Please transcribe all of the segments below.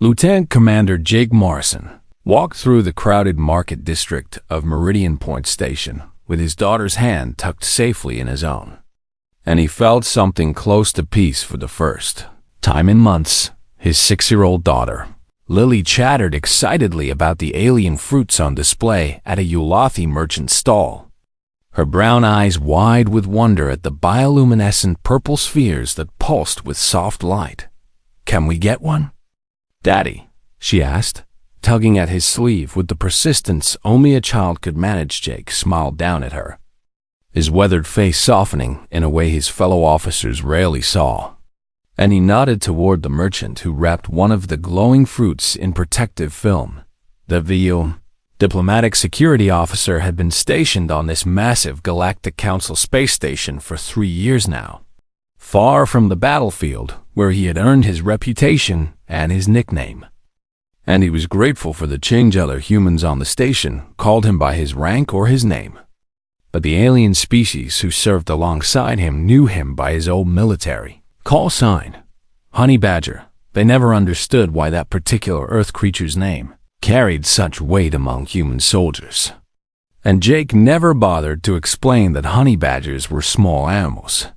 Lieutenant Commander Jake Morrison walked through the crowded market district of Meridian Point Station with his daughter's hand tucked safely in his own. And he felt something close to peace for the first time in months. His 6-year-old daughter, Lily, chattered excitedly about the alien fruits on display at a Yulathi merchant stall, her brown eyes wide with wonder at the bioluminescent purple spheres that pulsed with soft light. "Can we get one, Daddy?" she asked, tugging at his sleeve with the persistence only a child could manage. Jake smiled down at her, his weathered face softening in a way his fellow officers rarely saw. And he nodded toward the merchant who wrapped one of the glowing fruits in protective film. The diplomatic security officer had been stationed on this massive Galactic Council space station for 3 years now, far from the battlefield where he had earned his reputation and his nickname. And he was grateful for the change. Other humans on the station called him by his rank or his name, but the alien species who served alongside him knew him by his old military call sign, Honey Badger. They never understood why that particular Earth creature's name carried such weight among human soldiers. And Jake never bothered to explain that honey badgers were small animals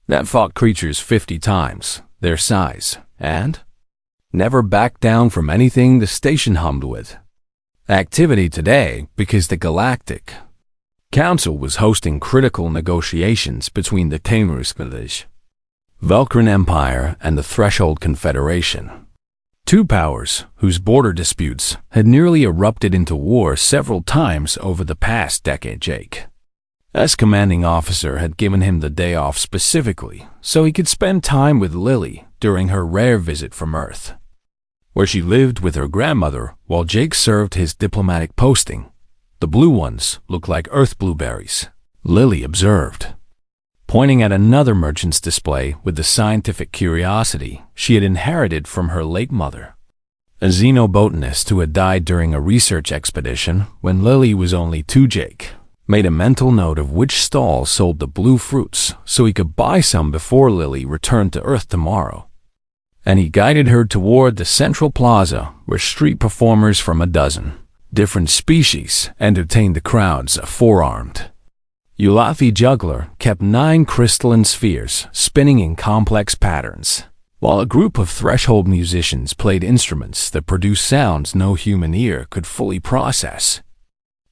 that fought creatures 50 times their size and never backed down from anything the station hummed with activity today, because the Galactic Council was hosting critical negotiations between the Tamuruskalish Velkran Empire and the Threshold Confederation, two powers whose border disputes had nearly erupted into war several times over the past decade. Jake, as commanding officer, had given him the day off specifically so he could spend time with Lily during her rare visit from Earth, where she lived with her grandmother while Jake served his diplomatic posting. "The blue ones look like Earth blueberries," Lily observed, pointing at another merchant's display with the scientific curiosity she had inherited from her late mother, a xenobotanist who had died during a research expedition when Lily was only 2. Jake made a mental note of which stall sold the blue fruits so he could buy some before Lily returned to Earth tomorrow. And he guided her toward the central plaza where street performers from a dozen different species entertained the crowds. A 4-armed Yulathi juggler kept 9 crystalline spheres spinning in complex patterns, while a group of threshold musicians played instruments that produced sounds no human ear could fully process,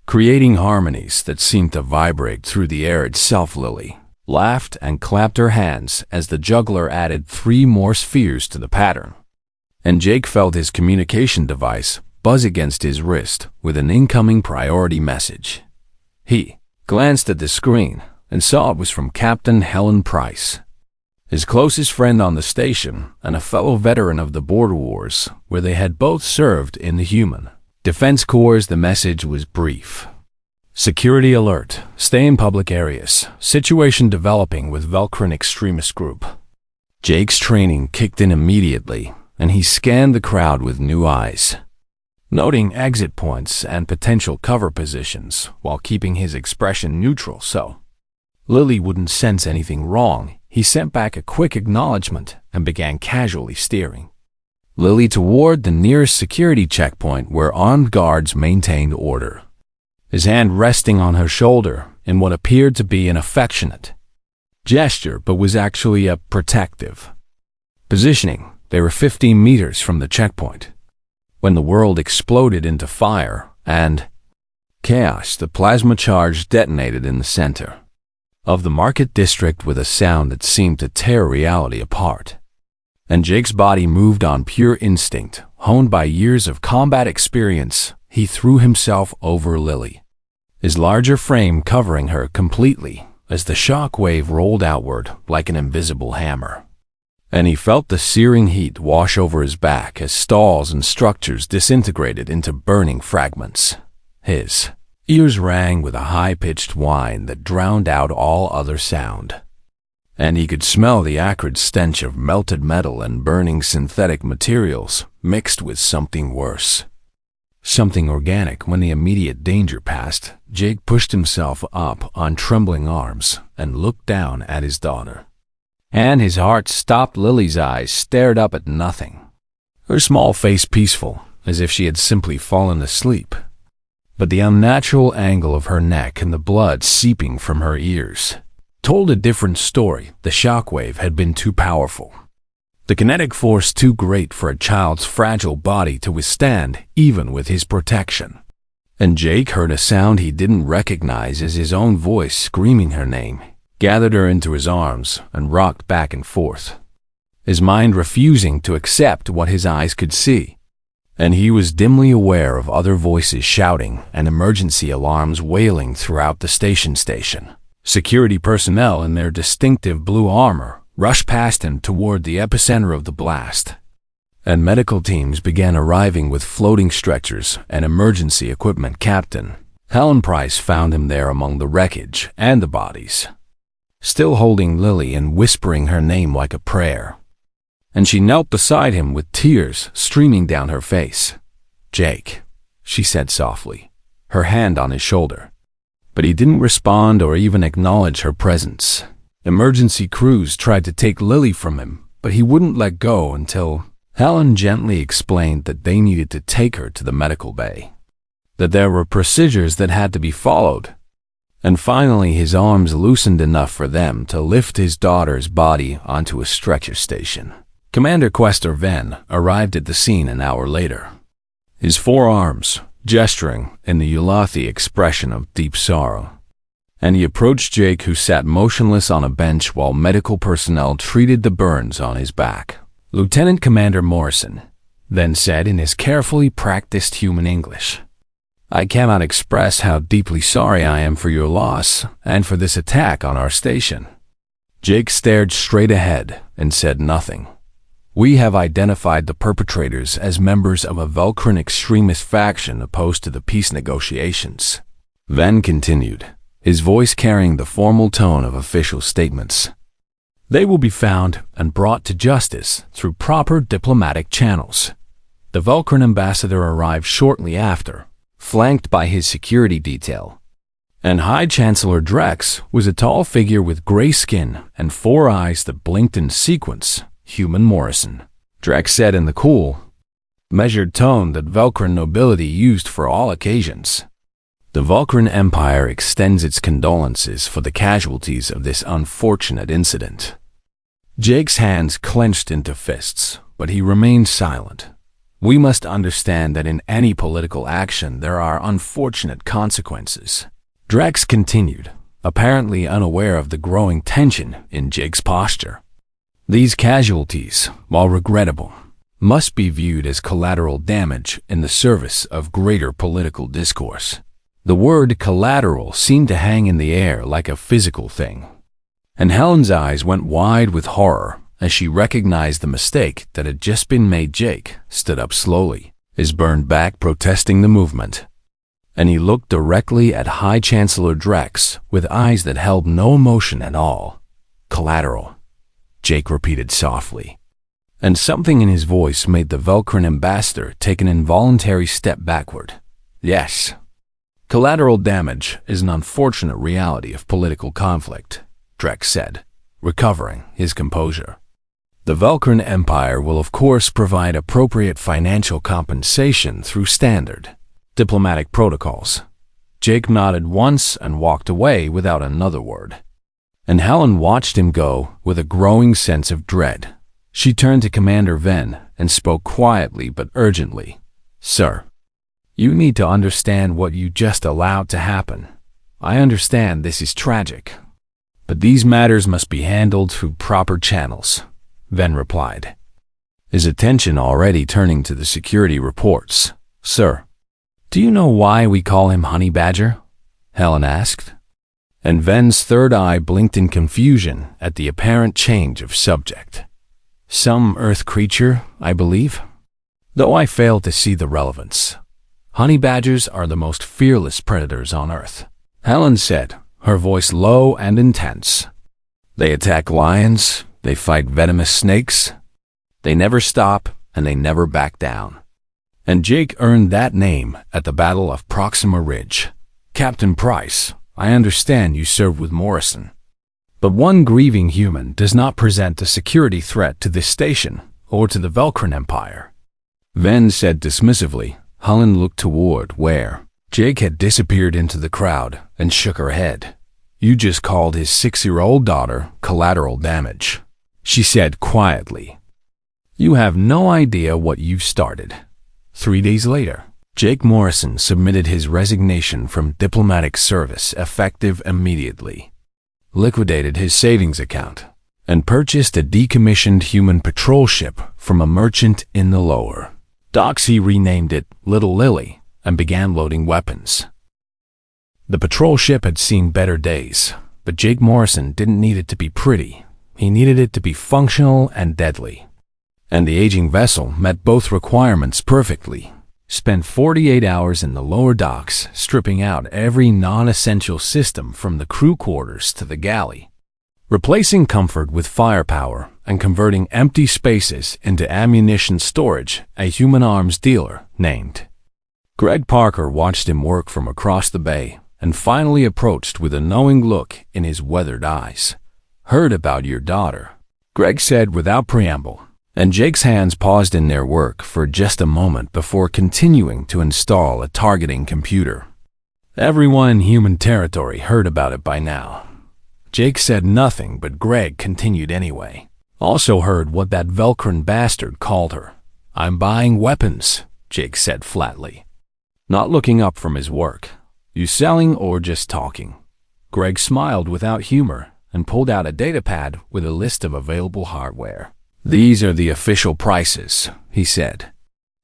creating harmonies that seemed to vibrate through the air itself. Lily laughed and clapped her hands as the juggler added 3 more spheres to the pattern, and Jake felt his communication device buzz against his wrist with an incoming priority message. He glanced at the screen and saw it was from Captain Helen Price, his closest friend on the station and a fellow veteran of the border wars where they had both served in the Human Defense Corps. The message was brief. "Security alert. Stay in public areas. Situation developing with Velkran extremist group." Jake's training kicked in immediately, and he scanned the crowd with new eyes, noting exit points and potential cover positions while keeping his expression neutral so Lily wouldn't sense anything wrong. He sent back a quick acknowledgement and began casually steering Lily toward the nearest security checkpoint where armed guards maintained order, his hand resting on her shoulder in what appeared to be an affectionate gesture but was actually a protective positioning. They were 15 meters from the checkpoint when the world exploded into fire and chaos. The plasma charge detonated in the center of the market district with a sound that seemed to tear reality apart. And Jake's body moved on pure instinct, honed by years of combat experience. He threw himself over Lily, his larger frame covering her completely as the shock wave rolled outward like an invisible hammer. And he felt the searing heat wash over his back as stalls and structures disintegrated into burning fragments. His ears rang with a high-pitched whine that drowned out all other sound, and he could smell the acrid stench of melted metal and burning synthetic materials mixed with something worse, something organic. When the immediate danger passed, Jake pushed himself up on trembling arms and looked down at his daughter. And his heart stopped. Lily's eyes stared up at nothing, her small face peaceful, as if she had simply fallen asleep. But the unnatural angle of her neck and the blood seeping from her ears told a different story. The shockwave had been too powerful. The kinetic force too great for a child's fragile body to withstand, even with his protection. And Jake heard a sound he didn't recognize as his own voice screaming her name, gathered her into his arms, and rocked back and forth, his mind refusing to accept what his eyes could see. And he was dimly aware of other voices shouting and emergency alarms wailing throughout the station. Security personnel in their distinctive blue armor rushed past him toward the epicenter of the blast, and medical teams began arriving with floating stretchers and emergency equipment. Captain Helen Price found him there among the wreckage and the bodies, still holding Lily and whispering her name like a prayer. And she knelt beside him with tears streaming down her face. "Jake," she said softly, her hand on his shoulder. But he didn't respond or even acknowledge her presence. Emergency crews tried to take Lily from him, but he wouldn't let go until Helen gently explained that they needed to take her to the medical bay, that there were procedures that had to be followed. And finally his arms loosened enough for them to lift his daughter's body onto a stretcher station. Commander Questor Venn arrived at the scene an hour later, his forearms gesturing in the Ulathi expression of deep sorrow. And he approached Jake, who sat motionless on a bench while medical personnel treated the burns on his back. "Lieutenant Commander Morrison," then said in his carefully practiced human English, "I cannot express how deeply sorry I am for your loss and for this attack on our station." Jake stared straight ahead and said nothing. "We have identified the perpetrators as members of a Velcrin extremist faction opposed to the peace negotiations," Venn continued, his voice carrying the formal tone of official statements. "They will be found and brought to justice through proper diplomatic channels." The Velcrin ambassador arrived shortly after, flanked by his security detail. And High Chancellor Drex was a tall figure with gray skin and 4 eyes that blinked in sequence. "Human Morrison," Drex said in the cool, measured tone that Velcrin nobility used for all occasions. "The Velcrin Empire extends its condolences for the casualties of this unfortunate incident." Jake's hands clenched into fists, but he remained silent. "We must understand that in any political action there are unfortunate consequences," Drex continued, apparently unaware of the growing tension in Jake's posture. "These casualties, while regrettable, must be viewed as collateral damage in the service of greater political discourse." The word collateral seemed to hang in the air like a physical thing, and Helen's eyes went wide with horror as she recognized the mistake that had just been made. Jake stood up slowly, his burned back protesting the movement, and he looked directly at High Chancellor Drex with eyes that held no emotion at all. "Collateral," Jake repeated softly, and something in his voice made the Velcrin ambassador take an involuntary step backward. "Yes. Collateral damage is an unfortunate reality of political conflict," Drex said, recovering his composure. "The Velcrin Empire will of course provide appropriate financial compensation through standard diplomatic protocols." Jake nodded once and walked away without another word. And Helen watched him go with a growing sense of dread. She turned to Commander Venn and spoke quietly but urgently. "Sir, you need to understand what you just allowed to happen. I understand this is tragic, but these matters must be handled through proper channels," Venn replied, his attention already turning to the security reports. "Sir, do you know why we call him Honey Badger?" Helen asked. And Venn's third eye blinked in confusion at the apparent change of subject. "Some Earth creature, I believe, though I fail to see the relevance. Honey badgers are the most fearless predators on Earth," Helen said, her voice low and intense. "They attack lions, they fight venomous snakes. They never stop, and they never back down. And Jake earned that name at the Battle of Proxima Ridge. Captain Price, I understand you served with Morrison. But one grieving human does not present a security threat to this station or to the Velcrin Empire. Ven said dismissively. Helen looked toward where Jake had disappeared into the crowd and shook her head. You just called his 6-year-old daughter collateral damage, she said quietly. You have no idea what you've started. 3 days later, Jake Morrison submitted his resignation from diplomatic service effective immediately, liquidated his savings account, and purchased a decommissioned human patrol ship from a merchant in the lower docks. He renamed it Little Lily and began loading weapons. The patrol ship had seen better days, but Jake Morrison didn't need it to be pretty. He needed it to be functional and deadly. And the aging vessel met both requirements perfectly. Spent 48 hours in the lower docks, stripping out every non-essential system from the crew quarters to the galley, replacing comfort with firepower and converting empty spaces into ammunition storage. A human arms dealer named Greg Parker watched him work from across the bay and finally approached with a knowing look in his weathered eyes. Heard about your daughter, Greg said without preamble, and Jake's hands paused in their work for just a moment before continuing to install a targeting computer. Everyone in human territory heard about it by now. Jake said nothing, but Greg continued anyway. Also heard what that Velcrin bastard called her. I'm buying weapons, Jake said flatly, not looking up from his work. You selling or just talking? Greg smiled without humor and pulled out a datapad with a list of available hardware. These are the official prices, he said,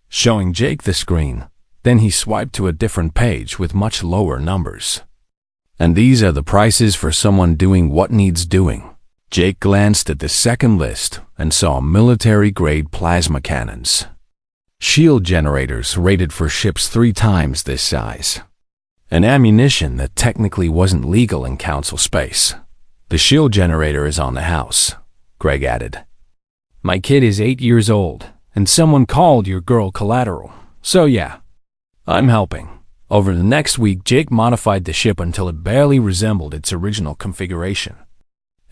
showing Jake the screen. Then he swiped to a different page with much lower numbers. And these are the prices for someone doing what needs doing. Jake glanced at the second list and saw military-grade plasma cannons, shield generators rated for ships 3 times this size, and ammunition that technically wasn't legal in Council space. The shield generator is on the house, Greg added. My kid is 8 years old, and someone called your girl Collateral. So yeah, I'm helping. Over the next week, Jake modified the ship until it barely resembled its original configuration.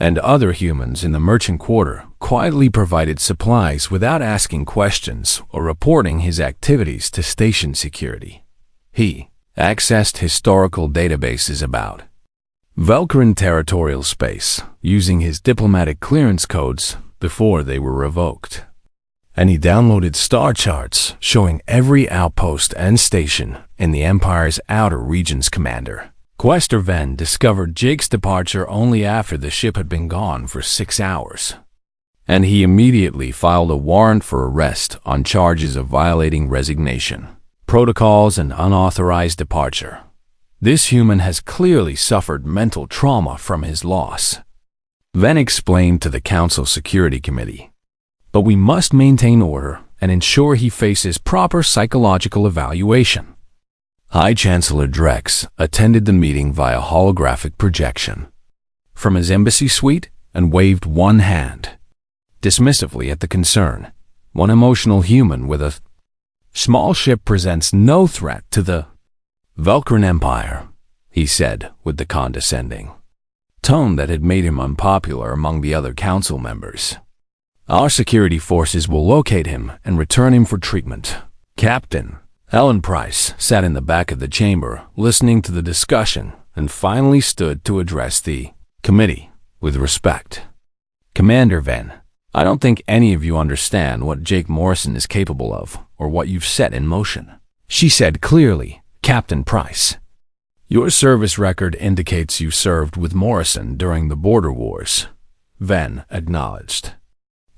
And other humans in the merchant quarter quietly provided supplies without asking questions or reporting his activities to station security. He accessed historical databases about Velcrin territorial space using his diplomatic clearance codes before they were revoked. And he downloaded star charts showing every outpost and station in the Empire's outer regions. Commander Quester Ven discovered Jake's departure only after the ship had been gone for 6 hours, and he immediately filed a warrant for arrest on charges of violating resignation protocols and unauthorized departure. This human has clearly suffered mental trauma from his loss, Ven explained to the Council Security Committee. But we must maintain order and ensure he faces proper psychological evaluation. High Chancellor Drex attended the meeting via holographic projection from his embassy suite and waved one hand dismissively at the concern. One emotional human with a small ship presents no threat to the Velcrin Empire, he said with the condescending tone that had made him unpopular among the other council members. Our security forces will locate him and return him for treatment. Captain Ellen Price sat in the back of the chamber, listening to the discussion, and finally stood to address the committee with respect. Commander Ven, I don't think any of you understand what Jake Morrison is capable of or what you've set in motion, she said clearly. Captain Price, your service record indicates you served with Morrison during the border wars, Ven acknowledged.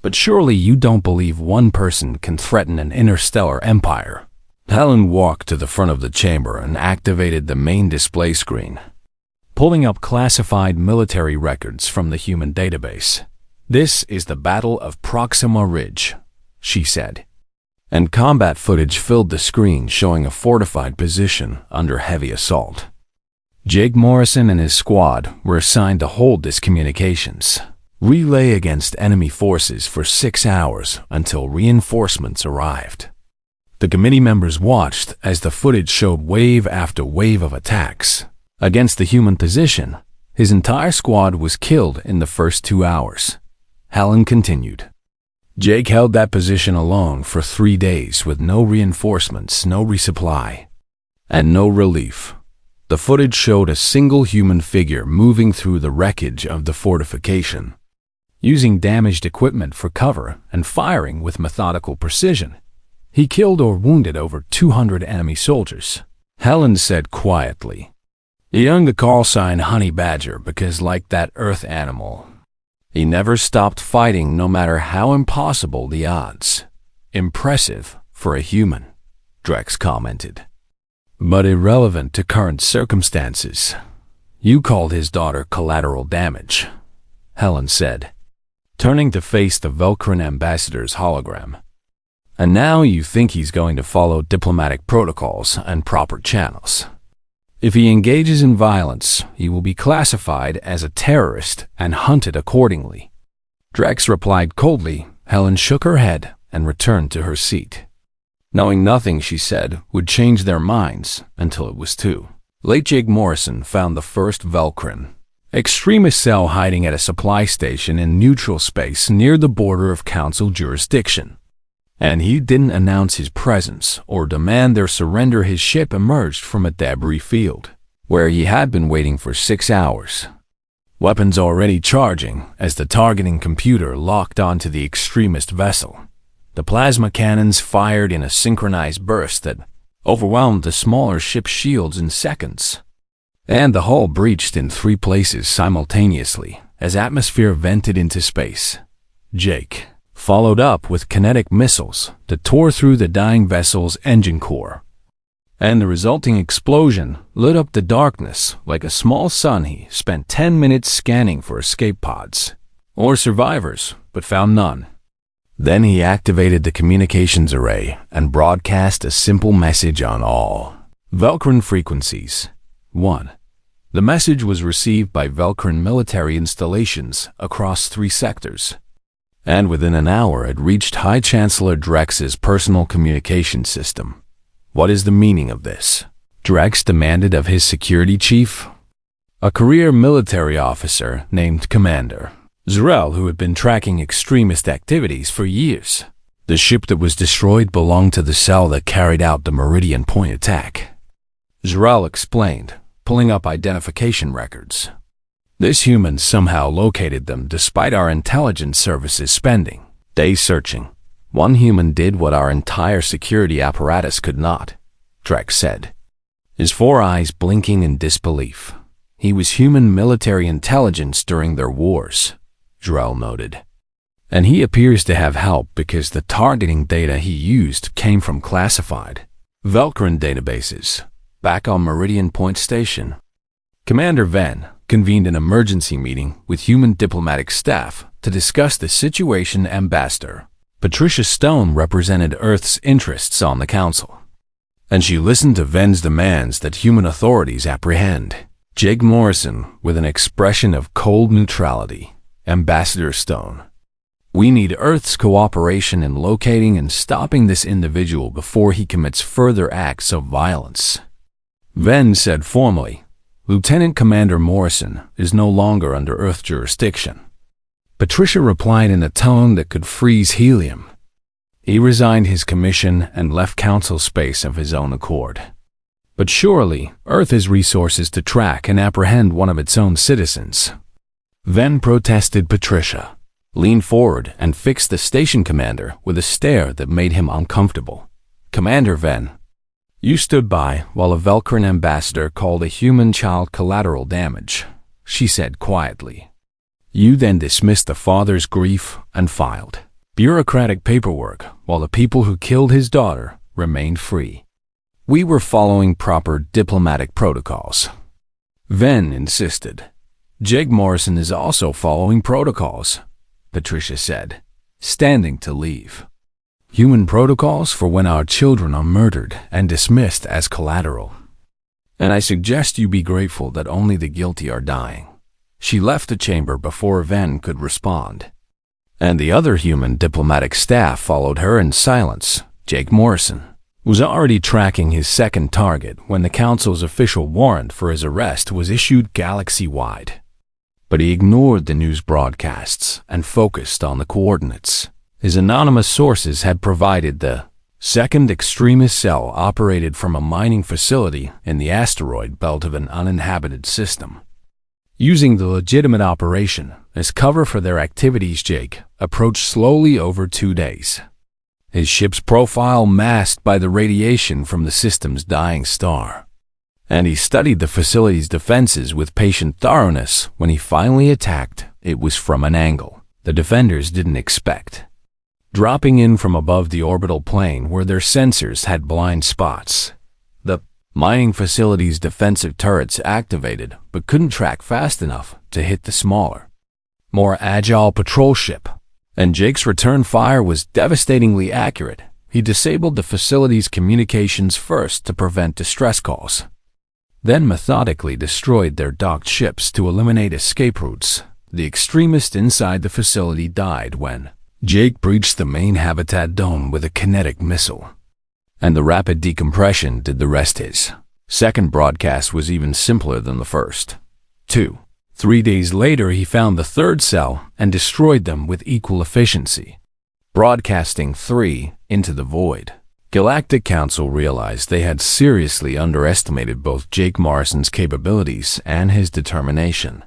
But surely you don't believe one person can threaten an interstellar empire. Helen walked to the front of the chamber and activated the main display screen, pulling up classified military records from the human database. This is the Battle of Proxima Ridge, she said, and combat footage filled the screen showing a fortified position under heavy assault. Jake Morrison and his squad were assigned to hold this communications relay against enemy forces for 6 hours until reinforcements arrived. The committee members watched as the footage showed wave after wave of attacks against the human position. His entire squad was killed in the first 2 hours. Helen continued. Jake held that position alone for 3 days with no reinforcements, no resupply, and no relief. The footage showed a single human figure moving through the wreckage of the fortification, using damaged equipment for cover and firing with methodical precision. He killed or wounded over 200 enemy soldiers. Helen said quietly. He earned the call sign Honey Badger because, like that Earth animal, he never stopped fighting no matter how impossible the odds. Impressive for a human, Drex commented. But irrelevant to current circumstances. You called his daughter collateral damage, Helen said, turning to face the Velcrin ambassador's hologram. And now you think he's going to follow diplomatic protocols and proper channels. If he engages in violence, he will be classified as a terrorist and hunted accordingly. Drex replied coldly. Helen shook her head and returned to her seat, knowing nothing she said would change their minds until it was too late. Jake Morrison found the first Velcrin extremist cell hiding at a supply station in neutral space near the border of Council jurisdiction. And he didn't announce his presence or demand their surrender. His ship emerged from a debris field, where he had been waiting for 6 hours. Weapons already charging as the targeting computer locked onto the extremist vessel. The plasma cannons fired in a synchronized burst that overwhelmed the smaller ship's shields in seconds. And the hull breached in 3 places simultaneously as atmosphere vented into space. Jake followed up with kinetic missiles that tore through the dying vessel's engine core. And the resulting explosion lit up the darkness like a small sun. He spent 10 minutes scanning for escape pods or survivors, but found none. Then he activated the communications array and broadcast a simple message on all Velcrin frequencies. 1. The message was received by Velcrin military installations across 3 sectors, and within an hour it reached High Chancellor Drex's personal communication system. What is the meaning of this? Drex demanded of his security chief, a career military officer named Commander Zrel, who had been tracking extremist activities for years. The ship that was destroyed belonged to the cell that carried out the Meridian Point attack, Zrel explained, pulling up identification records. This human somehow located them despite our intelligence services spending days searching. One human did what our entire security apparatus could not, Drex said, his 4 eyes blinking in disbelief. He was human military intelligence during their wars, Drell noted. And he appears to have help because the targeting data he used came from classified Velcrin databases back on Meridian Point Station. Commander Venn convened an emergency meeting with human diplomatic staff to discuss the situation. Ambassador Patricia Stone represented Earth's interests on the council, and she listened to Venn's demands that human authorities apprehend Jake Morrison with an expression of cold neutrality. Ambassador Stone, we need Earth's cooperation in locating and stopping this individual before he commits further acts of violence. Venn said formally, Lieutenant Commander Morrison is no longer under Earth jurisdiction. Patricia replied in a tone that could freeze helium. He resigned his commission and left council space of his own accord. But surely, Earth has resources to track and apprehend one of its own citizens. Venn protested. Patricia leaned forward and fixed the station commander with a stare that made him uncomfortable. Commander Venn, you stood by while a Velcrin ambassador called a human child collateral damage, she said quietly. You then dismissed the father's grief and filed bureaucratic paperwork while the people who killed his daughter remained free. We were following proper diplomatic protocols. Venn insisted. Jake Morrison is also following protocols, Patricia said, standing to leave. Human protocols for when our children are murdered and dismissed as collateral. And I suggest you be grateful that only the guilty are dying. She left the chamber before Venn could respond, and the other human diplomatic staff followed her in silence. Jake Morrison was already tracking his second target when the council's official warrant for his arrest was issued galaxy-wide. But he ignored the news broadcasts and focused on the coordinates. His anonymous sources had provided the second extremist cell operated from a mining facility in the asteroid belt of an uninhabited system. Using the legitimate operation as cover for their activities, Jake approached slowly over 2 days. His ship's profile masked by the radiation from the system's dying star. And he studied the facility's defenses with patient thoroughness. When he finally attacked, it was from an angle the defenders didn't expect. Dropping in from above the orbital plane where their sensors had blind spots. The mining facility's defensive turrets activated but couldn't track fast enough to hit the smaller, more agile patrol ship. And Jake's return fire was devastatingly accurate. He disabled the facility's communications first to prevent distress calls, then methodically destroyed their docked ships to eliminate escape routes. The extremist inside the facility died when Jake breached the main habitat dome with a kinetic missile, and the rapid decompression did the rest. His second broadcast was even simpler than the first. 3 days later, he found the third cell and destroyed them with equal efficiency, broadcasting 3 into the void. Galactic Council realized they had seriously underestimated both Jake Morrison's capabilities and his determination.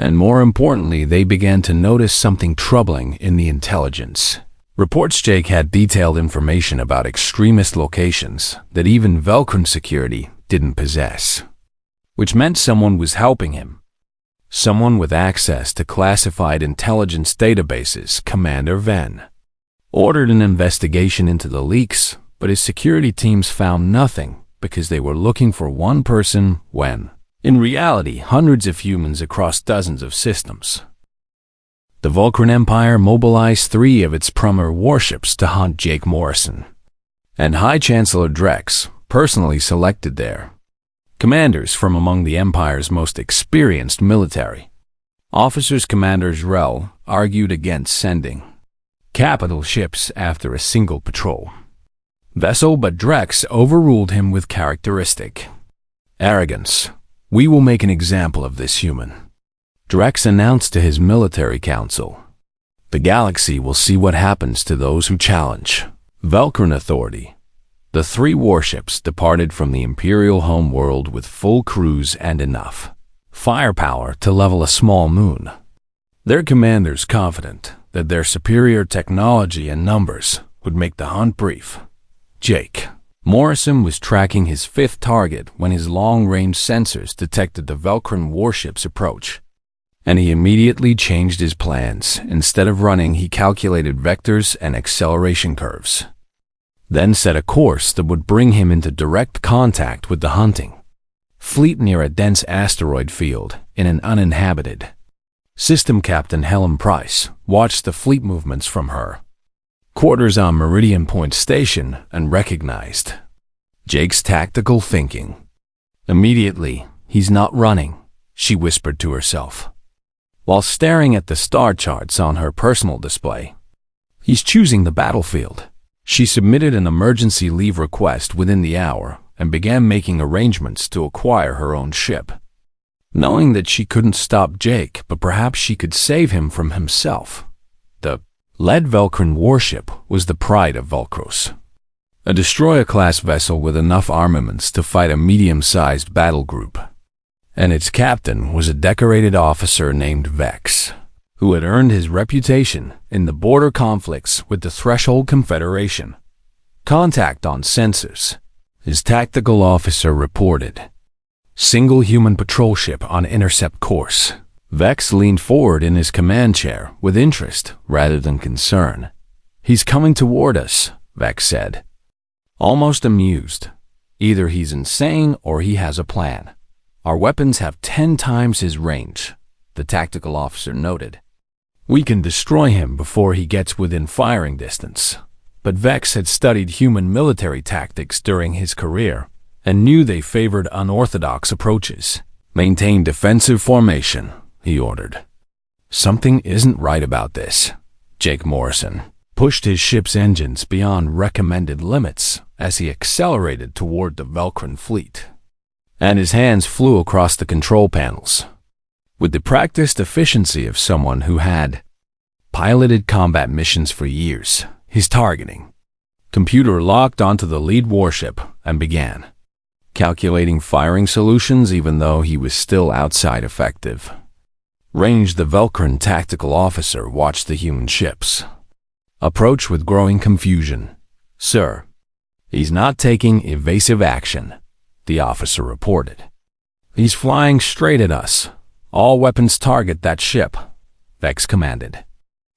And more importantly, they began to notice something troubling in the intelligence. Reports Jake had detailed information about extremist locations that even Velcron security didn't possess, which meant someone was helping him. Someone with access to classified intelligence databases. Commander Venn ordered an investigation into the leaks, but his security teams found nothing because they were looking for one person when, in reality, hundreds of humans across dozens of systems. The Vulcan Empire mobilized 3 of its premier warships to hunt Jake Morrison, and High Chancellor Drex personally selected their commanders from among the Empire's most experienced military officers. Commander Rel argued against sending capital ships after a single patrol vessel, but Drex overruled him with characteristic arrogance. "We will make an example of this human," Drex announced to his military council. "The galaxy will see what happens to those who challenge Velcron authority." The 3 warships departed from the Imperial home world with full crews and enough firepower to level a small moon. Their commanders confident that their superior technology and numbers would make the hunt brief. Jake Morrison was tracking his 5th target when his long-range sensors detected the Velcron warship's approach, and he immediately changed his plans. Instead of running, he calculated vectors and acceleration curves, then set a course that would bring him into direct contact with the hunting fleet near a dense asteroid field in an uninhabited system. Captain Helen Price watched the fleet movements from her quarters on Meridian Point Station and recognized Jake's tactical thinking. Immediately, "He's not running," she whispered to herself, while staring at the star charts on her personal display. "He's choosing the battlefield." She submitted an emergency leave request within the hour and began making arrangements to acquire her own ship, knowing that she couldn't stop Jake, but perhaps she could save him from himself. The lead Velcron warship was the pride of Volcros, a destroyer-class vessel with enough armaments to fight a medium-sized battle group, and its captain was a decorated officer named Vex, who had earned his reputation in the border conflicts with the Threshold Confederation. "Contact on sensors," his tactical officer reported. "Single human patrol ship on intercept course." Vex leaned forward in his command chair with interest rather than concern. "He's coming toward us," Vex said, almost amused. "Either he's insane or he has a plan. Our weapons have 10 times his range," the tactical officer noted. "We can destroy him before he gets within firing distance." But Vex had studied human military tactics during his career and knew they favored unorthodox approaches. "Maintain defensive formation," he ordered. "Something isn't right about this." Jake Morrison pushed his ship's engines beyond recommended limits as he accelerated toward the Velcron fleet, and his hands flew across the control panels with the practiced efficiency of someone who had piloted combat missions for years. His targeting computer locked onto the lead warship and began calculating firing solutions even though he was still outside effective range. The Velcrin tactical officer watched the human ships approach with growing confusion. "Sir, he's not taking evasive action," the officer reported. "He's flying straight at us. All weapons target that ship," Vex commanded.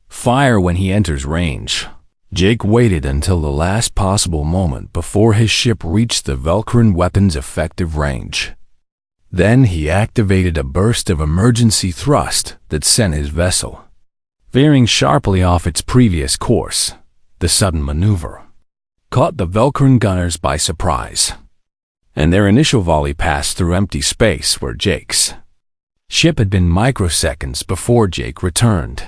"Fire when he enters range." Jake waited until the last possible moment before his ship reached the Velcrin weapon's effective range. Then he activated a burst of emergency thrust that sent his vessel veering sharply off its previous course. The sudden maneuver caught the Velcrin gunners by surprise, and their initial volley passed through empty space where Jake's ship had been microseconds before Jake returned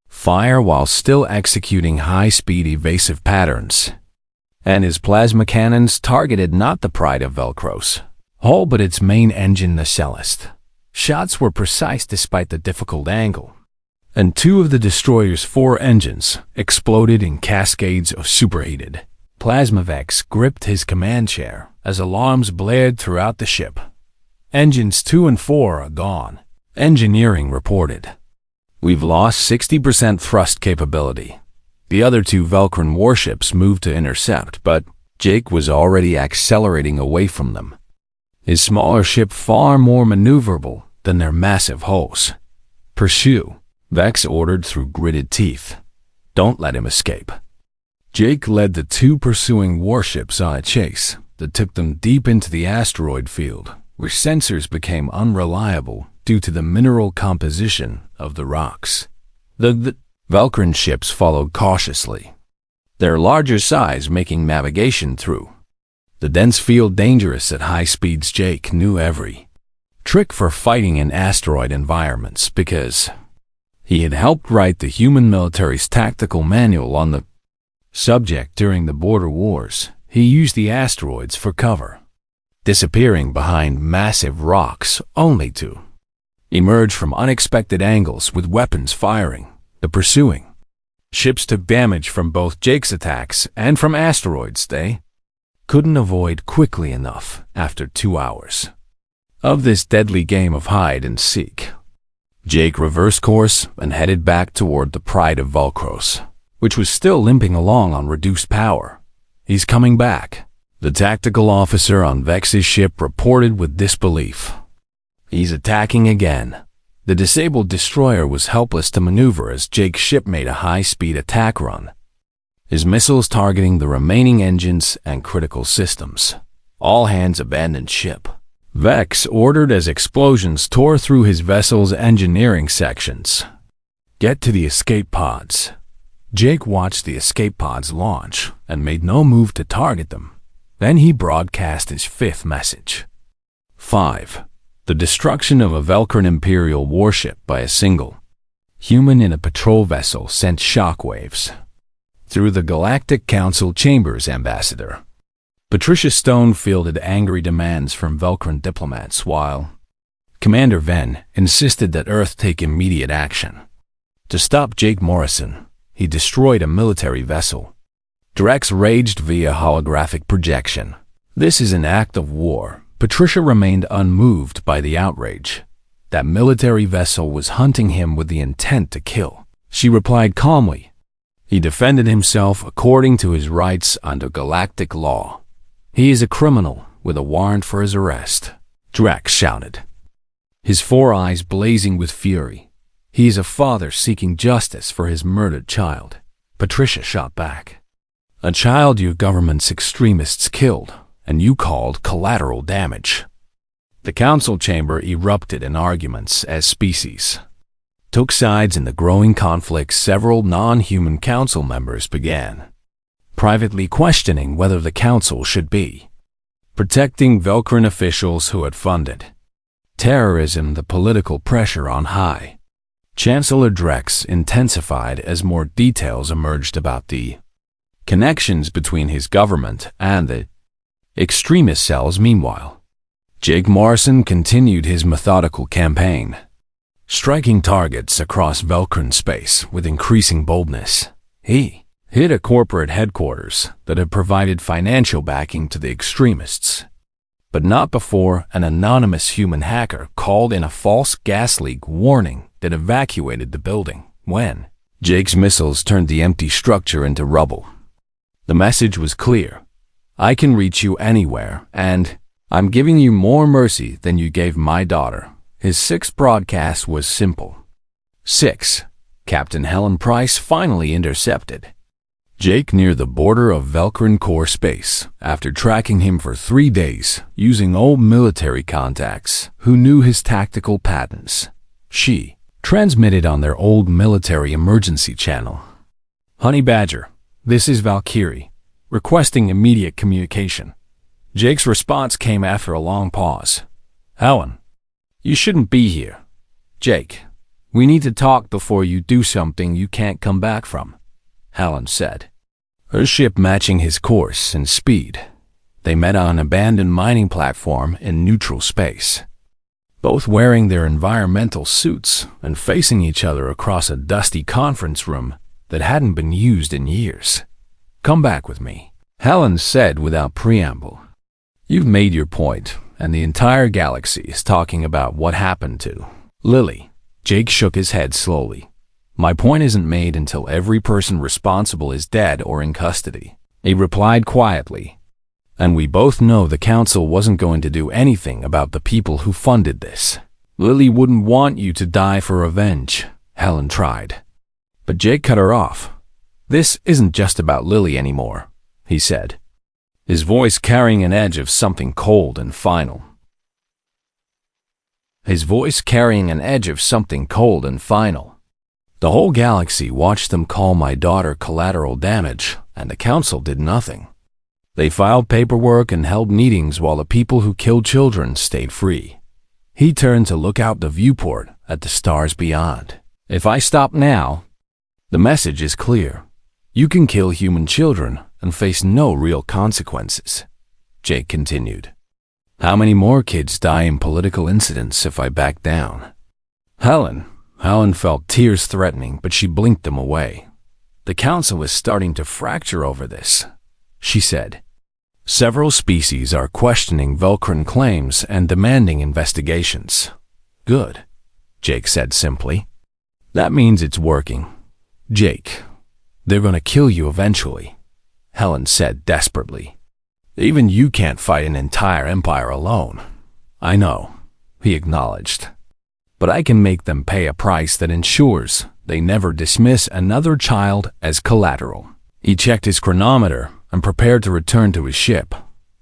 fire while still executing high-speed evasive patterns. And his plasma cannons targeted not the pride of Velcro's hull but its main engine, the Celeste. Shots were precise despite the difficult angle, and two of the destroyer's 4 engines exploded in cascades of superheated plasma. Vex gripped his command chair as alarms blared throughout the ship. "Engines 2 and 4 are gone," engineering reported. "We've lost 60% thrust capability." The other 2 Velcrin warships moved to intercept, but Jake was already accelerating away from them, his smaller ship far more maneuverable than their massive hulls. "Pursue," Vex ordered through gritted teeth. "Don't let him escape." Jake led the 2 pursuing warships on a chase that took them deep into the asteroid field, where sensors became unreliable due to the mineral composition of the rocks. The Velcrin ships followed cautiously, their larger size making navigation through the dense field dangerous at high speeds. Jake knew every trick for fighting in asteroid environments because he had helped write the human military's tactical manual on the subject during the border wars. He used the asteroids for cover, disappearing behind massive rocks only to emerge from unexpected angles with weapons firing. The pursuing ships took damage from both Jake's attacks and from asteroids they couldn't avoid quickly enough. After 2 hours of this deadly game of hide and seek, Jake reversed course and headed back toward the pride of Velcros, which was still limping along on reduced power. "He's coming back," the tactical officer on Vex's ship reported with disbelief. "He's attacking again." The disabled destroyer was helpless to maneuver as Jake's ship made a high-speed attack run, his missiles targeting the remaining engines and critical systems. "All hands abandon ship," Vex ordered as explosions tore through his vessel's engineering sections. "Get to the escape pods." Jake watched the escape pods launch and made no move to target them. Then he broadcast his 5th message. 5. The destruction of a Velcrin Imperial warship by a single human in a patrol vessel sent shockwaves through the Galactic Council chambers. Ambassador Patricia Stone fielded angry demands from Velcrin diplomats, while Commander Venn insisted that Earth take immediate action. To stop Jake Morrison, he destroyed a military vessel. Drex raged via holographic projection. "This is an act of war." Patricia remained unmoved by the outrage. That military vessel was hunting him with the intent to kill. She replied calmly. He defended himself according to his rights under galactic law. "He is a criminal with a warrant for his arrest," Drex shouted, his 4 eyes blazing with fury. "He is a father seeking justice for his murdered child." Patricia shot back. "A child your government's extremists killed, and you called collateral damage." The council chamber erupted in arguments as species took sides in the growing conflict. Several non-human council members began privately questioning whether the council should be protecting Velcrin officials who had funded terrorism. The political pressure on High Chancellor Drex intensified as more details emerged about the connections between his government and the extremist cells. Meanwhile, Jake Morrison continued his methodical campaign. striking targets across Velcron space with increasing boldness. He hit a corporate headquarters that had provided financial backing to the extremists, but not before an anonymous human hacker called in a false gas leak warning that evacuated the building when Jake's missiles turned the empty structure into rubble. The message was clear. I can reach you anywhere, and I'm giving you more mercy than you gave my daughter. His sixth broadcast was simple. 6. Captain Helen Price finally intercepted Jake near the border of Velcron core space after tracking him for 3 days using old military contacts who knew his tactical patterns. She transmitted on their old military emergency channel. Honey Badger, this is Valkyrie, requesting immediate communication. Jake's response came after a long pause. Helen, you shouldn't be here. Jake, we need to talk before you do something you can't come back from, Helen said, her ship matching his course and speed. They met on an abandoned mining platform in neutral space, both wearing their environmental suits and facing each other across a dusty conference room that hadn't been used in years. Come back with me, Helen said without preamble. You've made your point, and the entire galaxy is talking about what happened to Lily. Jake shook his head slowly. My point isn't made until every person responsible is dead or in custody, he replied quietly. And we both know the council wasn't going to do anything about the people who funded this. Lily wouldn't want you to die for revenge, Helen tried. But Jake cut her off. This isn't just about Lily anymore, he said, his voice carrying an edge of something cold and final. The whole galaxy watched them call my daughter collateral damage, and the council did nothing. They filed paperwork and held meetings while the people who killed children stayed free. He turned to look out the viewport at the stars beyond. If I stop now, the message is clear. You can kill human children and face no real consequences, Jake continued. How many more kids die in political incidents if I back down? Helen felt tears threatening, but she blinked them away. The council is starting to fracture over this, she said. Several species are questioning Velcron claims and demanding investigations. Good, Jake said simply. That means it's working. Jake, they're going to kill you eventually, Helen said desperately. Even you can't fight an entire empire alone. I know, he acknowledged. But I can make them pay a price that ensures they never dismiss another child as collateral. He checked his chronometer and prepared to return to his ship.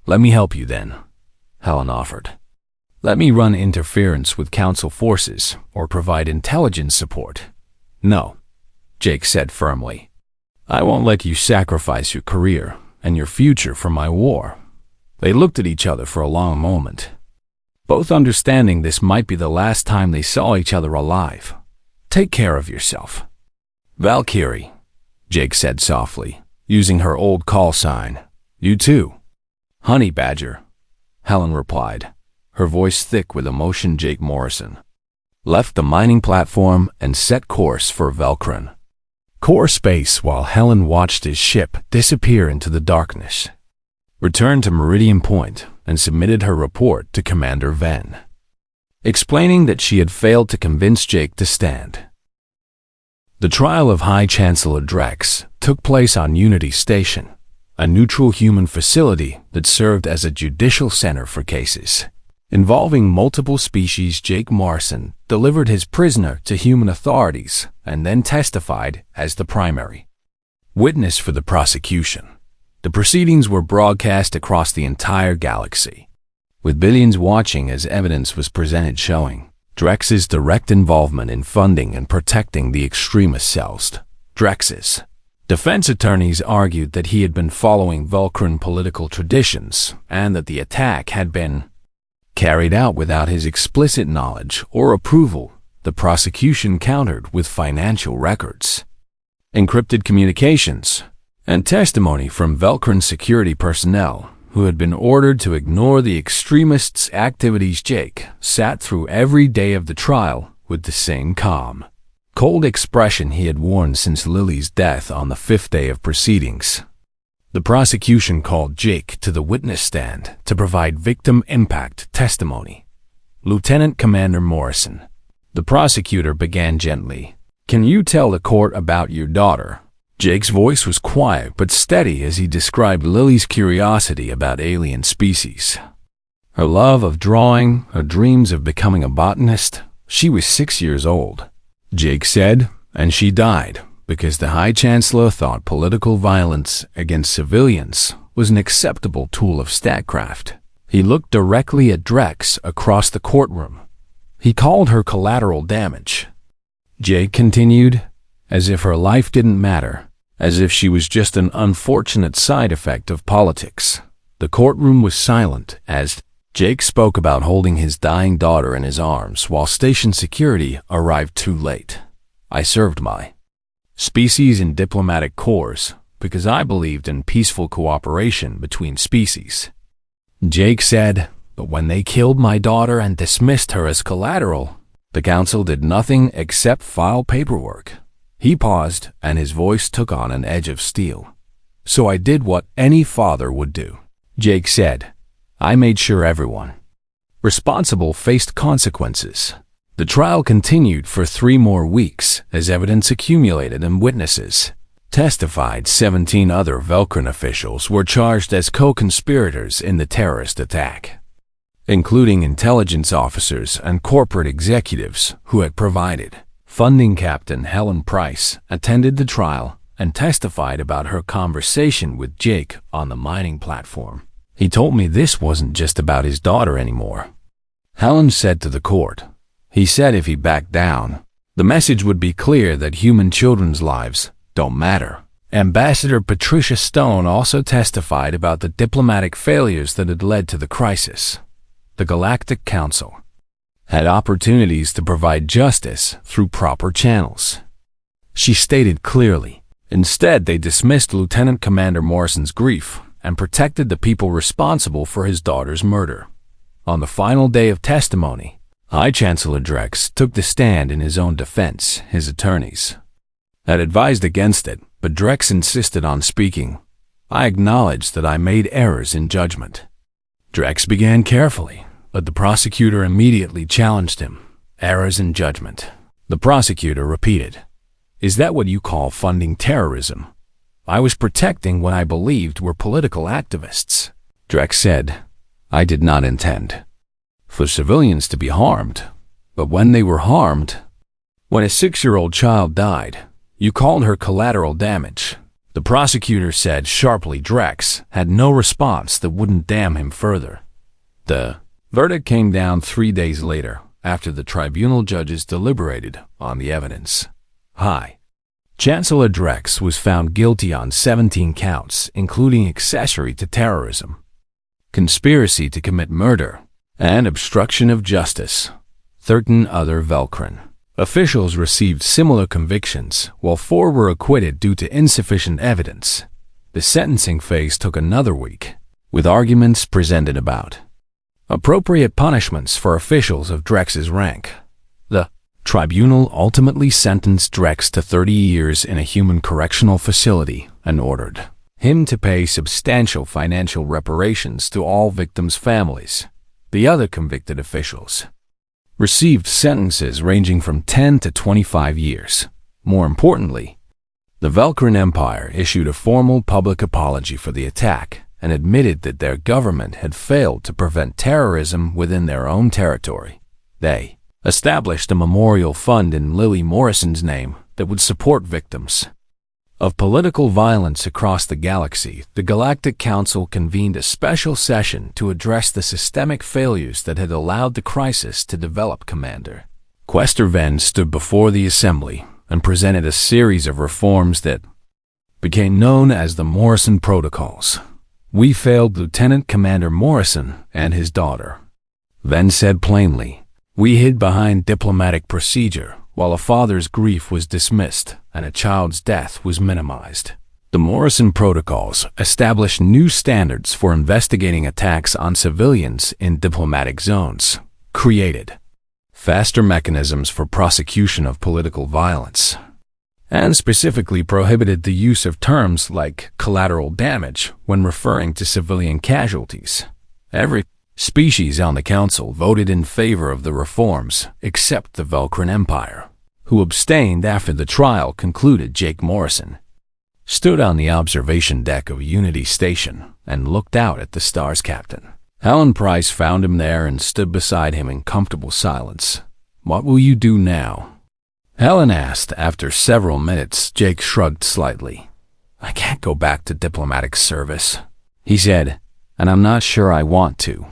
Let me help you then, Helen offered. Let me run interference with council forces or provide intelligence support. No, Jake said firmly. I won't let you sacrifice your career and your future for my war. They looked at each other for a long moment, both understanding this might be the last time they saw each other alive. Take care of yourself. Valkyrie, Jake said softly, using her old call sign. You too. Honey Badger, Helen replied, her voice thick with emotion. Jake Morrison left the mining platform and set course for Velcron core space while Helen watched his ship disappear into the darkness. Returned to Meridian Point and submitted her report to Commander Venn, explaining that she had failed to convince Jake to stand. The trial of High Chancellor Drex took place on Unity Station, a neutral human facility that served as a judicial center for cases involving multiple species. Jake Morrison delivered his prisoner to human authorities and then testified as the primary witness for the prosecution. The proceedings were broadcast across the entire galaxy, with billions watching as evidence was presented showing Drex's direct involvement in funding and protecting the extremist cells. Drex's defense attorneys argued that he had been following Velcron political traditions and that the attack had been carried out without his explicit knowledge or approval. The prosecution countered with financial records, encrypted communications, and testimony from Velcron security personnel who had been ordered to ignore the extremists' activities. Jake sat through every day of the trial with the same calm, cold expression he had worn since Lily's death on the fifth day of proceedings. The prosecution called Jake to the witness stand to provide victim impact testimony. Lieutenant Commander Morrison. The prosecutor began gently. "Can you tell the court about your daughter?" Jake's voice was quiet but steady as he described Lily's curiosity about alien species. Her love of drawing, her dreams of becoming a botanist. She was 6 years old, Jake said, and she died because the High Chancellor thought political violence against civilians was an acceptable tool of statecraft. He looked directly at Drex across the courtroom. He called her collateral damage. Jake continued, as if her life didn't matter, as if she was just an unfortunate side effect of politics. The courtroom was silent as Jake spoke about holding his dying daughter in his arms while station security arrived too late. "I served my species in diplomatic corps because I believed in peaceful cooperation between species," Jake said, "but when they killed my daughter and dismissed her as collateral, the council did nothing except file paperwork." He paused, and his voice took on an edge of steel. "So I did what any father would do," Jake said. "I made sure everyone responsible faced consequences." The trial continued for 3 more weeks as evidence accumulated and witnesses testified. 17 other Velcrin officials were charged as co-conspirators in the terrorist attack, including intelligence officers and corporate executives who had provided funding. Captain Helen Price attended the trial and testified about her conversation with Jake on the mining platform. "He told me this wasn't just about his daughter anymore," Helen said to the court. "He said if he backed down, the message would be clear that human children's lives don't matter." Ambassador Patricia Stone also testified about the diplomatic failures that had led to the crisis. The Galactic Council had opportunities to provide justice through proper channels. She stated clearly, instead they dismissed Lieutenant Commander Morrison's grief and protected the people responsible for his daughter's murder. On the final day of testimony, High Chancellor Drex took the stand in his own defense. His attorneys had advised against it, but Drex insisted on speaking. "I acknowledge that I made errors in judgment." Drex began carefully, but the prosecutor immediately challenged him. "Errors in judgment," the prosecutor repeated. "Is that what you call funding terrorism?" "I was protecting what I believed were political activists," Drex said. "I did not intend for civilians to be harmed, but when they were harmed, when a 6-year-old child died, you called her collateral damage," the prosecutor said sharply. Drex had no response that wouldn't damn him further. The verdict came down 3 days later, after the tribunal judges deliberated on the evidence. High Chancellor Drex was found guilty on 17 counts, including accessory to terrorism, conspiracy to commit murder, and obstruction of justice. 13 other Velcrin officials received similar convictions, while 4 were acquitted due to insufficient evidence. The sentencing phase took another week, with arguments presented about appropriate punishments for officials of Drex's rank. The tribunal ultimately sentenced Drex to 30 years in a human correctional facility and ordered him to pay substantial financial reparations to all victims' families. The other convicted officials received sentences ranging from 10 to 25 years. More importantly, the Velcrin Empire issued a formal public apology for the attack and admitted that their government had failed to prevent terrorism within their own territory. They established a memorial fund in Lily Morrison's name that would support victims of political violence across the galaxy. The Galactic Council convened a special session to address the systemic failures that had allowed the crisis to develop. Commander Quester Venn stood before the assembly and presented a series of reforms that became known as the Morrison Protocols. "We failed Lieutenant Commander Morrison and his daughter," Venn said plainly. "We hid behind diplomatic procedure while a father's grief was dismissed and a child's death was minimized." The Morrison Protocols established new standards for investigating attacks on civilians in diplomatic zones, created faster mechanisms for prosecution of political violence, and specifically prohibited the use of terms like collateral damage when referring to civilian casualties. Every species on the council voted in favor of the reforms except the Velcrin Empire, who abstained after the trial concluded. Jake Morrison stood on the observation deck of Unity Station and looked out at the star's captain. Helen Price found him there and stood beside him in comfortable silence. "What will you do now?" Helen asked. After several minutes, Jake shrugged slightly. "I can't go back to diplomatic service," he said, "and I'm not sure I want to."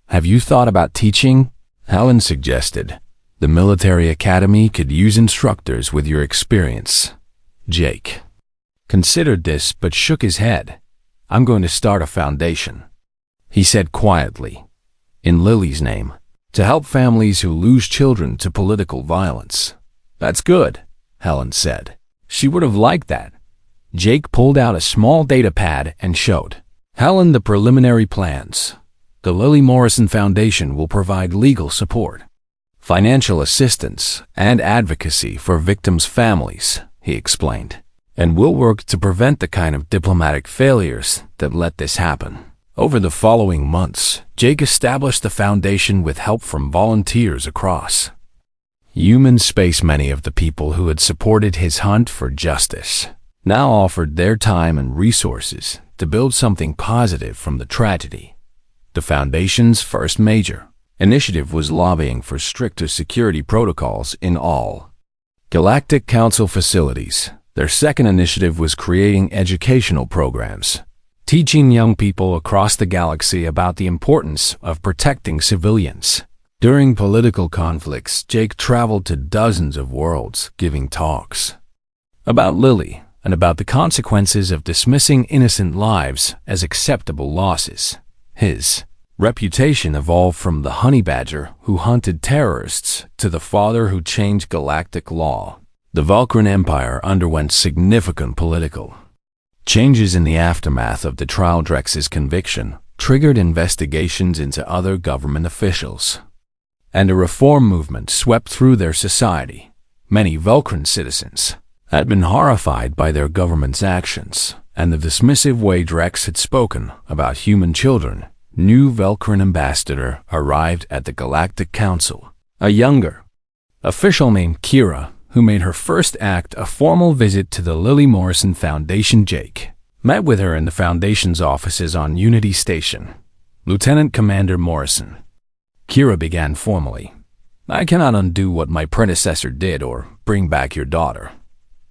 "Have you thought about teaching?" Helen suggested. "The military academy could use instructors with your experience." Jake considered this but shook his head. "I'm going to start a foundation," he said quietly, "in Lily's name, to help families who lose children to political violence." "That's good," Helen said. She would have liked that. Jake pulled out a small data pad and showed Helen the preliminary plans. The Lily Morrison Foundation will provide legal support, financial assistance, and advocacy for victims' families, he explained, and will work to prevent the kind of diplomatic failures that let this happen. Over the following months, Jake established the foundation with help from volunteers across human space. Many of the people who had supported his hunt for justice now offered their time and resources to build something positive from the tragedy. The Foundation's first major initiative was lobbying for stricter security protocols in all Galactic Council facilities. Their second initiative was creating educational programs, teaching young people across the galaxy about the importance of protecting civilians. During political conflicts, Jake traveled to dozens of worlds, giving talks about Lily and about the consequences of dismissing innocent lives as acceptable losses. His reputation evolved from the honey badger who hunted terrorists to the father who changed galactic law. The Velcrin Empire underwent significant political changes in the aftermath of the trial. Drex's conviction triggered investigations into other government officials, and a reform movement swept through their society. Many Velcrin citizens had been horrified by their government's actions and the dismissive way Drex had spoken about human children. New Velcrin ambassador arrived at the Galactic Council, a younger official named Kira, who made her first act a formal visit to the Lily Morrison Foundation. Jake met with her in the Foundation's offices on Unity Station. "Lieutenant Commander Morrison," Kira began formally, "I cannot undo what my predecessor did or bring back your daughter."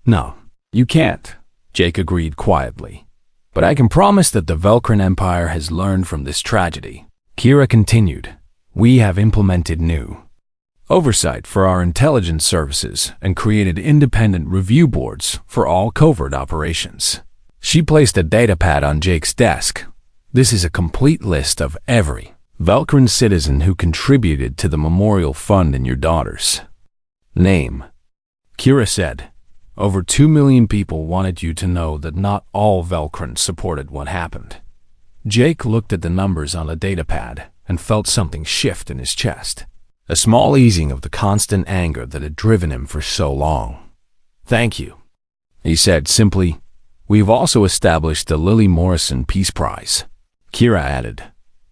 "No, you can't," Jake agreed quietly. "But I can promise that the Velcrin Empire has learned from this tragedy." Kira continued, "We have implemented new oversight for our intelligence services and created independent review boards for all covert operations." She placed a datapad on Jake's desk. "This is a complete list of every Velcrin citizen who contributed to the memorial fund in your daughter's name," Kira said. "Over 2 million people wanted you to know that not all Velcrin supported what happened." Jake looked at the numbers on the datapad and felt something shift in his chest. A small easing of the constant anger that had driven him for so long. "Thank you," he said simply. "We've also established the Lily Morrison Peace Prize," Kira added,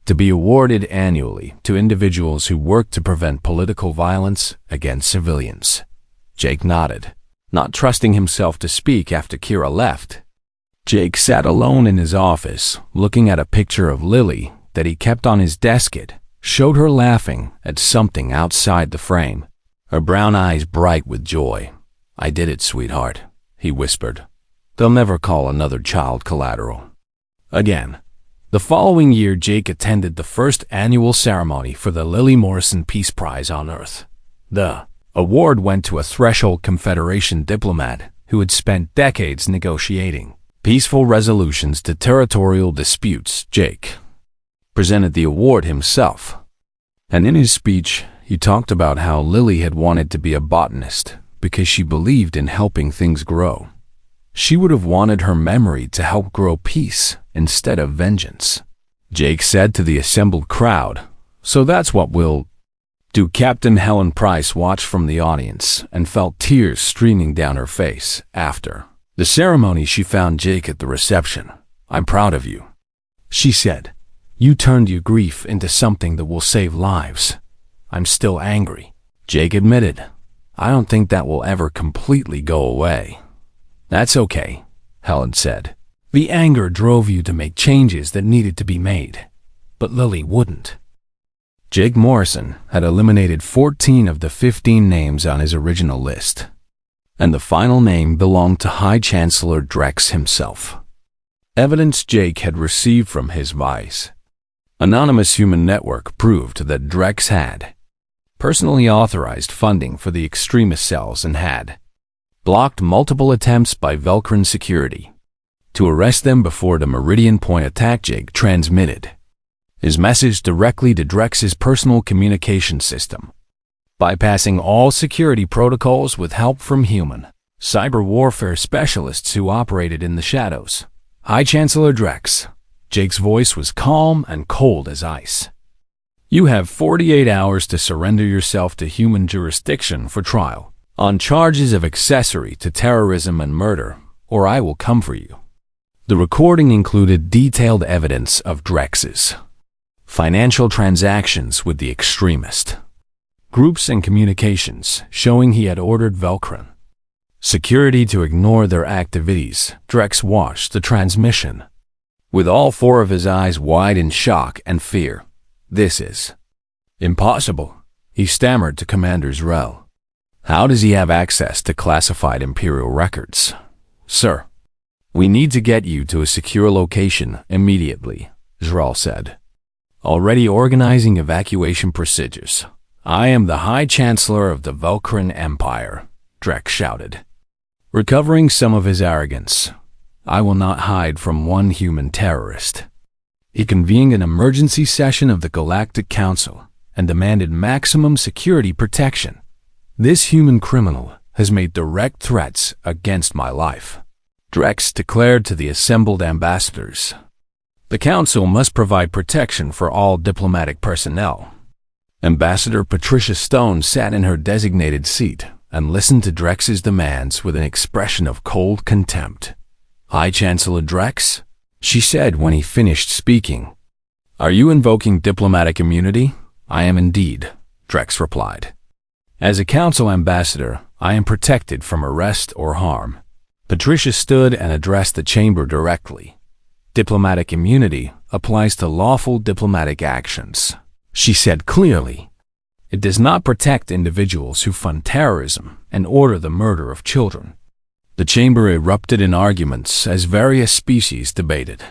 "to be awarded annually to individuals who work to prevent political violence against civilians." Jake nodded, not trusting himself to speak after Kira left. Jake sat alone in his office, looking at a picture of Lily that he kept on his desk. It showed her laughing at something outside the frame, her brown eyes bright with joy. "I did it, sweetheart," he whispered. "They'll never call another child Collateral again." The following year, Jake attended the first annual ceremony for the Lily Morrison Peace Prize on Earth. The award went to a Threshold Confederation diplomat who had spent decades negotiating peaceful resolutions to territorial disputes. Jake presented the award himself, and in his speech, he talked about how Lily had wanted to be a botanist because she believed in helping things grow. She would have wanted her memory to help grow peace instead of vengeance. Jake said to the assembled crowd, "So that's what we'll Captain Helen Price watched from the audience and felt tears streaming down her face. After the ceremony, she found Jake at the reception. "I'm proud of you," she said. "You turned your grief into something that will save lives." "I'm still angry," Jake admitted. "I don't think that will ever completely go away." "That's okay," Helen said. "The anger drove you to make changes that needed to be made, but Lily wouldn't." Jake Morrison had eliminated 14 of the 15 names on his original list, and the final name belonged to High Chancellor Drex himself. Evidence Jake had received from his vice anonymous human network proved that Drex had personally authorized funding for the extremist cells and had blocked multiple attempts by Velcrin security to arrest them before the Meridian Point attack. Jake transmitted his message directly to Drex's personal communication system, bypassing all security protocols with help from human cyber warfare specialists who operated in the shadows. "High Chancellor Drex," Jake's voice was calm and cold as ice. "You have 48 hours to surrender yourself to human jurisdiction for trial on charges of accessory to terrorism and murder, or I will come for you." The recording included detailed evidence of Drex's financial transactions with the extremist groups and communications showing he had ordered Velcrin security to ignore their activities. Drex watched the transmission with all four of his eyes wide in shock and fear. "This is impossible," he stammered to Commander Zrel. "How does he have access to classified Imperial records?" "Sir, we need to get you to a secure location immediately," Zrel said. "Already organizing evacuation procedures." "I am the High Chancellor of the Velcrin Empire," Drex shouted, recovering some of his arrogance. "I will not hide from one human terrorist." He convened an emergency session of the Galactic Council and demanded maximum security protection. "This human criminal has made direct threats against my life," Drex declared to the assembled ambassadors. "The Council must provide protection for all diplomatic personnel." Ambassador Patricia Stone sat in her designated seat and listened to Drex's demands with an expression of cold contempt. "High Chancellor Drex," she said when he finished speaking, "are you invoking diplomatic immunity?" "I am indeed," Drex replied. "As a Council ambassador, I am protected from arrest or harm." Patricia stood and addressed the chamber directly. "Diplomatic immunity applies to lawful diplomatic actions," she said clearly. "It does not protect individuals who fund terrorism and order the murder of children." The chamber erupted in arguments as various species debated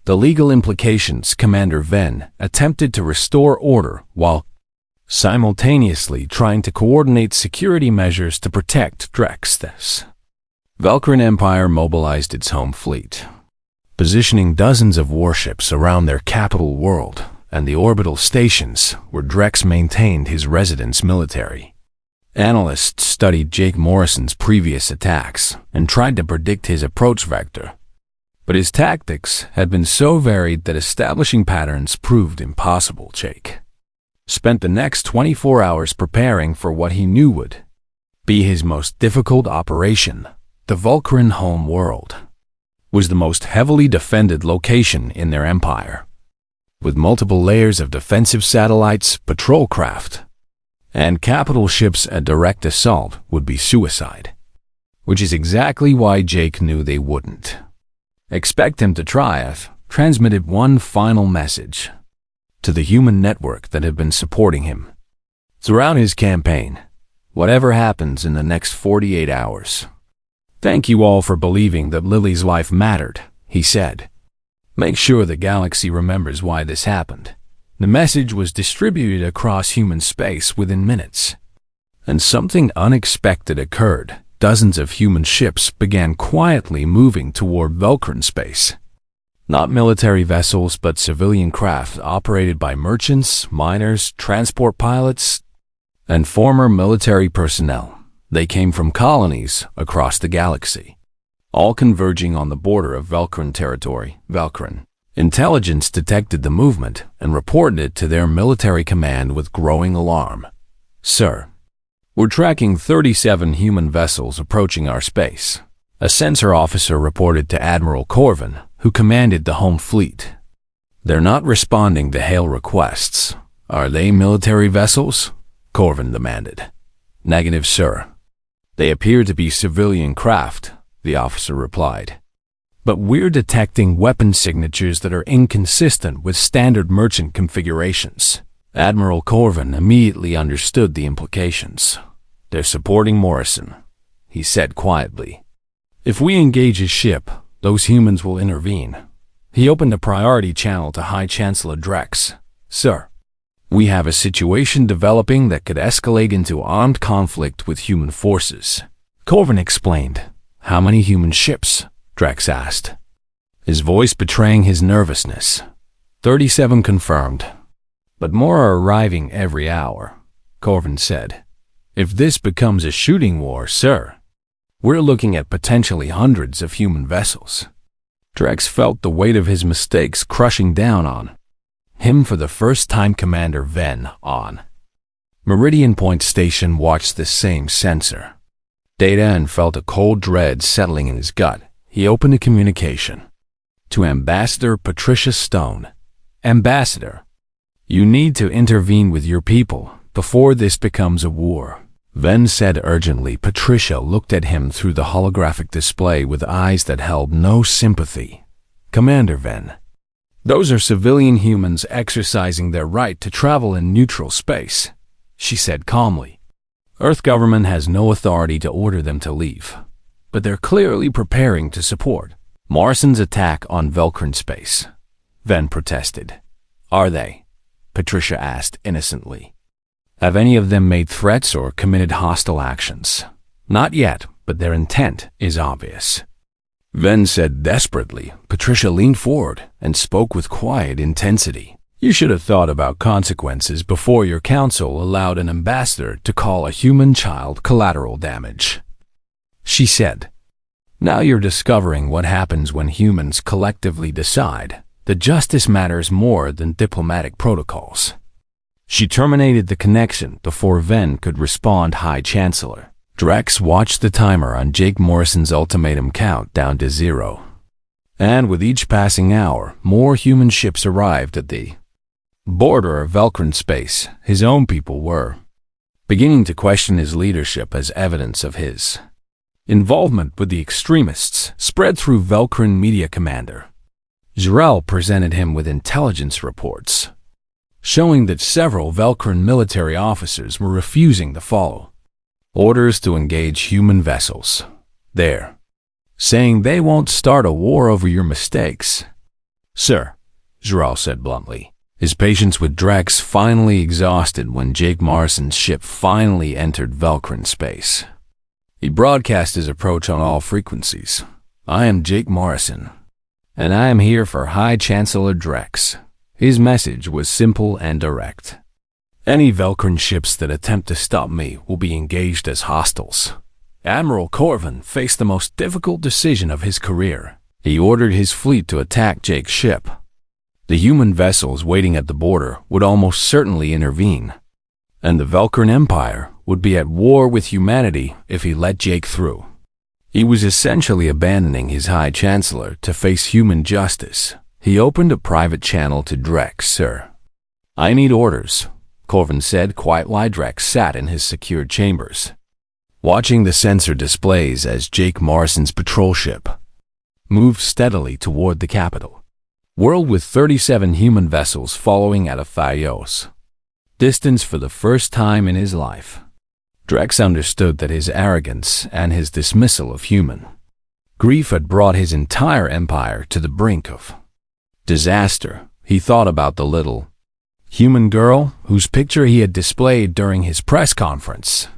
the legal implications. Commander Venn attempted to restore order while simultaneously trying to coordinate security measures to protect Drex. The Velcrin Empire mobilized its home fleet, positioning dozens of warships around their capital world and the orbital stations where Drex maintained his residence military. Analysts studied Jake Morrison's previous attacks and tried to predict his approach vector, but his tactics had been so varied that establishing patterns proved impossible. Jake spent the next 24 hours preparing for what he knew would be his most difficult operation. The Velcrin home world was the most heavily defended location in their empire, with multiple layers of defensive satellites, patrol craft, and capital ships. A direct assault would be suicide, which is exactly why Jake knew they wouldn't expect him to triumph. Transmitted one final message to the human network that had been supporting him throughout his campaign. "Whatever happens in the next 48 hours, thank you all for believing that Lily's life mattered," he said. "Make sure the galaxy remembers why this happened." The message was distributed across human space within minutes, and something unexpected occurred. Dozens of human ships began quietly moving toward Velcrin space. Not military vessels, but civilian craft operated by merchants, miners, transport pilots, and former military personnel. They came from colonies across the galaxy, all converging on the border of Velcrin territory. Velcrin intelligence detected the movement and reported it to their military command with growing alarm. Sir, we're tracking 37 human vessels approaching our space, a sensor officer reported to Admiral Corvin, who commanded the home fleet. They're not responding to hail requests. Are they military vessels? Corvin demanded. Negative, sir. They appear to be civilian craft, the officer replied. But we're detecting weapon signatures that are inconsistent with standard merchant configurations. Admiral Corvin immediately understood the implications. They're supporting Morrison, he said quietly. If we engage his ship, those humans will intervene. He opened a priority channel to High Chancellor Drex. Sir, we have a situation developing that could escalate into armed conflict with human forces. Corvin explained. How many human ships? Drex asked, his voice betraying his nervousness. 37 confirmed. But more are arriving every hour, Corvin said. If this becomes a shooting war, sir, we're looking at potentially hundreds of human vessels. Drex felt the weight of his mistakes crushing down on him for the first time. Commander Ven on Meridian Point Station watched the same sensor data and felt a cold dread settling in his gut. He opened a communication to Ambassador Patricia Stone. Ambassador, you need to intervene with your people before this becomes a war, Ven said urgently. Patricia looked at him through the holographic display with eyes that held no sympathy. Commander Ven, those are civilian humans exercising their right to travel in neutral space, she said calmly. Earth government has no authority to order them to leave, but they're clearly preparing to support Morrison's attack on Velcrin space, Ven protested. Are they? Patricia asked innocently. Have any of them made threats or committed hostile actions? Not yet, but their intent is obvious, Ven said desperately. Patricia leaned forward and spoke with quiet intensity. You should have thought about consequences before your council allowed an ambassador to call a human child collateral damage, she said. Now you're discovering what happens when humans collectively decide that justice matters more than diplomatic protocols. She terminated the connection before Ven could respond. High Chancellor Drex watched the timer on Jake Morrison's ultimatum count down to 0. And with each passing hour, more human ships arrived at the border of Velcrin space. His own people were beginning to question his leadership as evidence of his involvement with the extremists spread through Velcrin media. Commander Jarrell presented him with intelligence reports showing that several Velcrin military officers were refusing to follow orders to engage human vessels. They're saying they won't start a war over your mistakes. Sir, Jarrell said bluntly, his patience with Drex finally exhausted when Jake Morrison's ship finally entered Velcrin space. He broadcast his approach on all frequencies. I am Jake Morrison, and I am here for High Chancellor Drex. His message was simple and direct. Any Velcrin ships that attempt to stop me will be engaged as hostiles. Admiral Corvin faced the most difficult decision of his career. He ordered his fleet to attack Jake's ship. The human vessels waiting at the border would almost certainly intervene, and the Velcrin Empire would be at war with humanity if he let Jake through. He was essentially abandoning his High Chancellor to face human justice. He opened a private channel to Drex. Sir, I need orders, Corvin said quietly. Drex sat in his secured chambers, watching the sensor displays as Jake Morrison's patrol ship moved steadily toward the capital world with 37 human vessels following at a Thayos distance. For the first time in his life, Drex understood that his arrogance and his dismissal of human grief had brought his entire empire to the brink of disaster. He thought about the little human girl whose picture he had displayed during his press conference,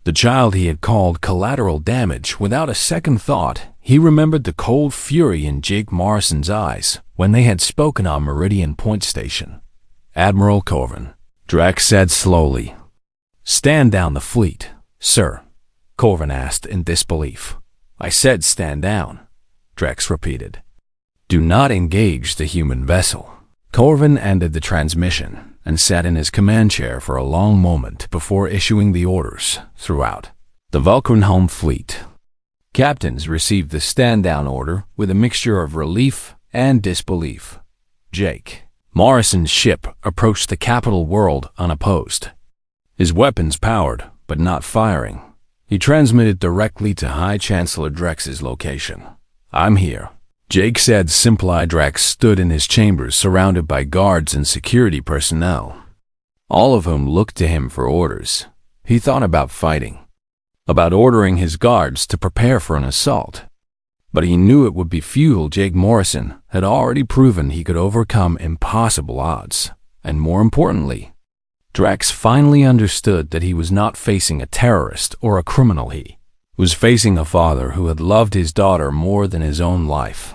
the child he had called collateral damage. Without a second thought, he remembered the cold fury in Jake Morrison's eyes when they had spoken on Meridian Point Station. Admiral Corvin, Drex said slowly. Stand down the fleet, sir, Corvin asked in disbelief. I said stand down, Drex repeated. Do not engage the human vessel. Corvin ended the transmission. and sat in his command chair for a long moment before issuing the orders throughout the Vulcan home fleet. Captains received the stand-down order with a mixture of relief and disbelief. Jake Morrison's ship approached the capital world unopposed. His weapons powered, but not firing. He transmitted directly to High Chancellor Drex's location. "I'm here," Jake said. Simply Drex stood in his chambers surrounded by guards and security personnel, all of whom looked to him for orders. He thought about fighting, about ordering his guards to prepare for an assault. But he knew it would be futile. Jake Morrison had already proven he could overcome impossible odds. And more importantly, Drex finally understood that he was not facing a terrorist or a criminal. He was facing a father who had loved his daughter more than his own life,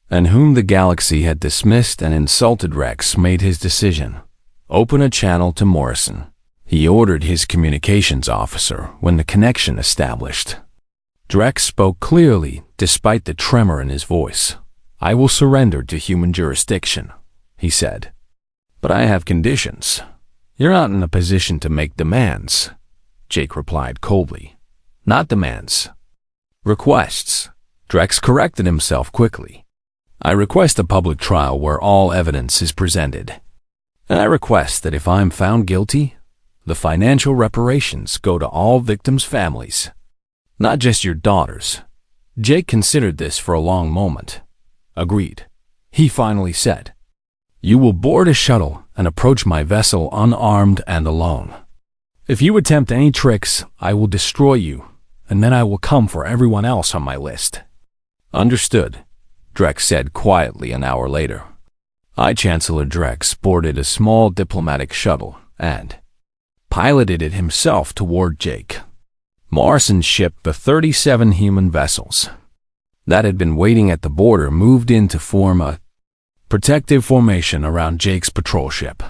and whom the galaxy had dismissed and insulted. Drex made his decision. Open a channel to Morrison, he ordered his communications officer when the connection established. Drex spoke clearly, despite the tremor in his voice. "I will surrender to human jurisdiction," he said. "But I have conditions." "You're not in a position to make demands," Jake replied coldly. "Not demands. Requests." Drex corrected himself quickly. "I request a public trial where all evidence is presented. And I request that if I'm found guilty, the financial reparations go to all victims' families, not just your daughters." Jake considered this for a long moment. "Agreed," he finally said. "You will board a shuttle and approach my vessel unarmed and alone. If you attempt any tricks, I will destroy you, and then I will come for everyone else on my list." "Understood," Drex said quietly. An hour later, High Chancellor Drex boarded a small diplomatic shuttle and piloted it himself toward Jake Morrison's ship. The 37 human vessels that had been waiting at the border moved in to form a protective formation around Jake's patrol ship.